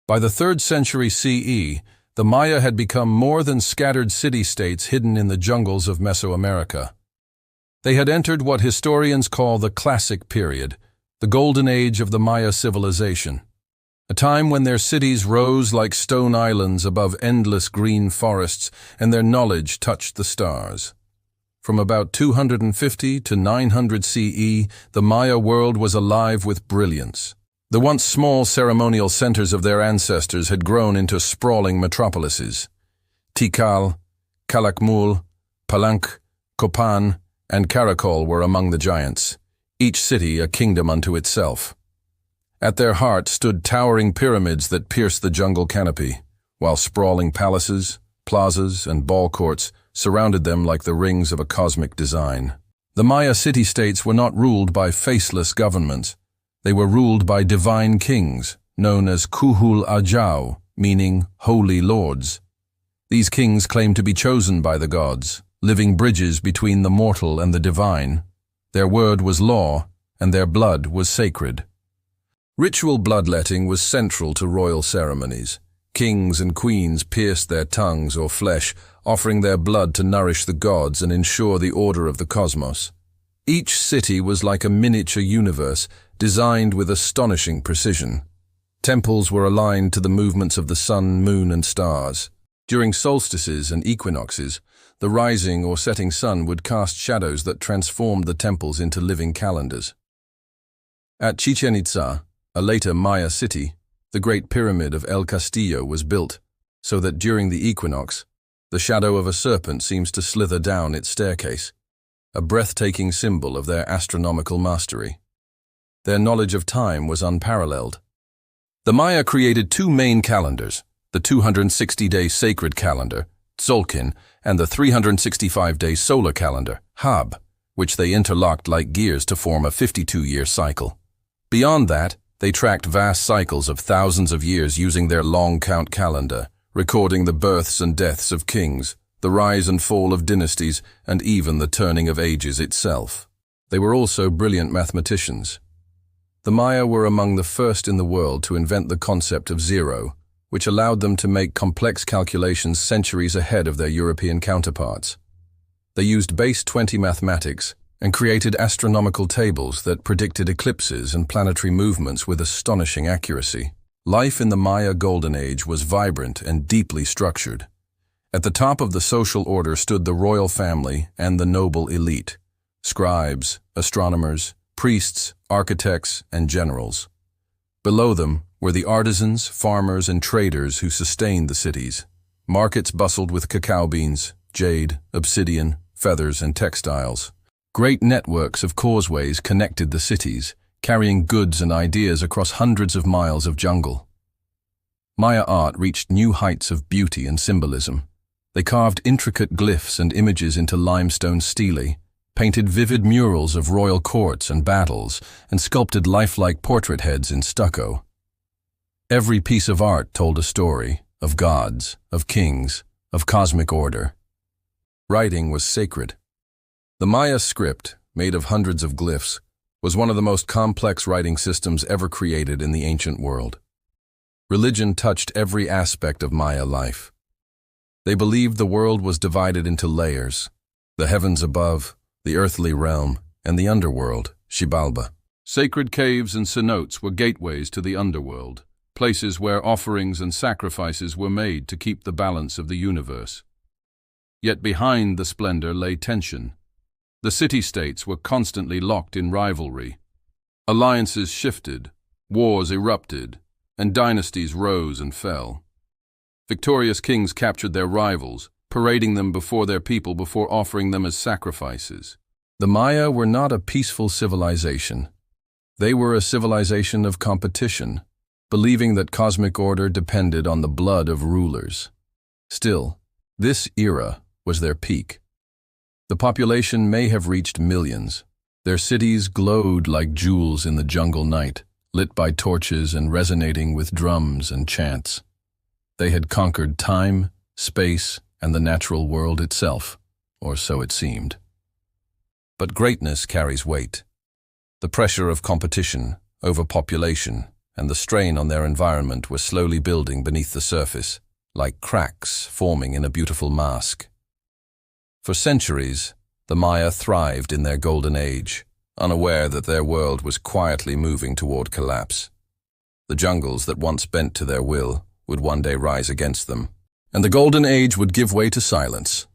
By the 3rd century CE, the Maya had become more than scattered city-states hidden in the jungles of Mesoamerica. They had entered what historians call the Classic Period, the golden age of the Maya civilization, a time when their cities rose like stone islands above endless green forests and their knowledge touched the stars. From about 250 to 900 CE, the Maya world was alive with brilliance. The once small ceremonial centers of their ancestors had grown into sprawling metropolises. Tikal, Calakmul, Palenque, Copan, and Calakmul were among the giants, each city a kingdom unto itself. At their heart stood towering pyramids that pierced the jungle canopy, while sprawling palaces, plazas, and ball courts surrounded them like the rings of a cosmic design. The Maya city-states were not ruled by faceless governments. They were ruled by divine kings, known as Kuhul Ajau, meaning holy lords. These kings claimed to be chosen by the gods, living bridges between the mortal and the divine. Their word was law, and their blood was sacred. Ritual bloodletting was central to royal ceremonies. Kings and queens pierced their tongues or flesh, offering their blood to nourish the gods and ensure the order of the cosmos. Each city was like a miniature universe, designed with astonishing precision. Temples were aligned to the movements of the sun, moon, and stars. During solstices and equinoxes, the rising or setting sun would cast shadows that transformed the temples into living calendars. At Chichen Itza, a later Maya city, the Great Pyramid of El Castillo was built, so that during the equinox, the shadow of a serpent seems to slither down its staircase, a breathtaking symbol of their astronomical mastery. Their knowledge of time was unparalleled. The Maya created 2 main calendars, the 260-day sacred calendar, Tzolkin, and the 365-day solar calendar, Hab, which they interlocked like gears to form a 52-year cycle. Beyond that, they tracked vast cycles of thousands of years using their long count calendar, recording the births and deaths of kings, the rise and fall of dynasties, and even the turning of ages itself. They were also brilliant mathematicians. The Maya were among the first in the world to invent the concept of zero, which allowed them to make complex calculations centuries ahead of their European counterparts. They used base 20 mathematics and created astronomical tables that predicted eclipses and planetary movements with astonishing accuracy. Life in the Maya Golden Age was vibrant and deeply structured. At the top of the social order stood the royal family and the noble elite, scribes, astronomers, priests, architects, and generals. Below them were the artisans, farmers, and traders who sustained the cities. Markets bustled with cacao beans, jade, obsidian, feathers, and textiles. Great networks of causeways connected the cities, carrying goods and ideas across hundreds of miles of jungle. Maya art reached new heights of beauty and symbolism. They carved intricate glyphs and images into limestone stele, painted vivid murals of royal courts and battles, and sculpted lifelike portrait heads in stucco. Every piece of art told a story of gods, of kings, of cosmic order. Writing was sacred. The Maya script, made of hundreds of glyphs, was one of the most complex writing systems ever created in the ancient world. Religion touched every aspect of Maya life. They believed the world was divided into layers: the heavens above, the earthly realm, and the underworld, Xibalba. Sacred caves and cenotes were gateways to the underworld, places where offerings and sacrifices were made to keep the balance of the universe. Yet behind the splendor lay tension. The city-states were constantly locked in rivalry. Alliances shifted, wars erupted, and dynasties rose and fell. Victorious kings captured their rivals, parading them before their people before offering them as sacrifices. The Maya were not a peaceful civilization. They were a civilization of competition, believing that cosmic order depended on the blood of rulers. Still, this era was their peak. The population may have reached millions. Their cities glowed like jewels in the jungle night, lit by torches and resonating with drums and chants. They had conquered time, space, and the natural world itself, or so it seemed. But greatness carries weight. The pressure of competition, overpopulation, and the strain on their environment were slowly building beneath the surface, like cracks forming in a beautiful mask. For centuries, the Maya thrived in their golden age, unaware that their world was quietly moving toward collapse. The jungles that once bent to their will would one day rise against them, and the golden age would give way to silence.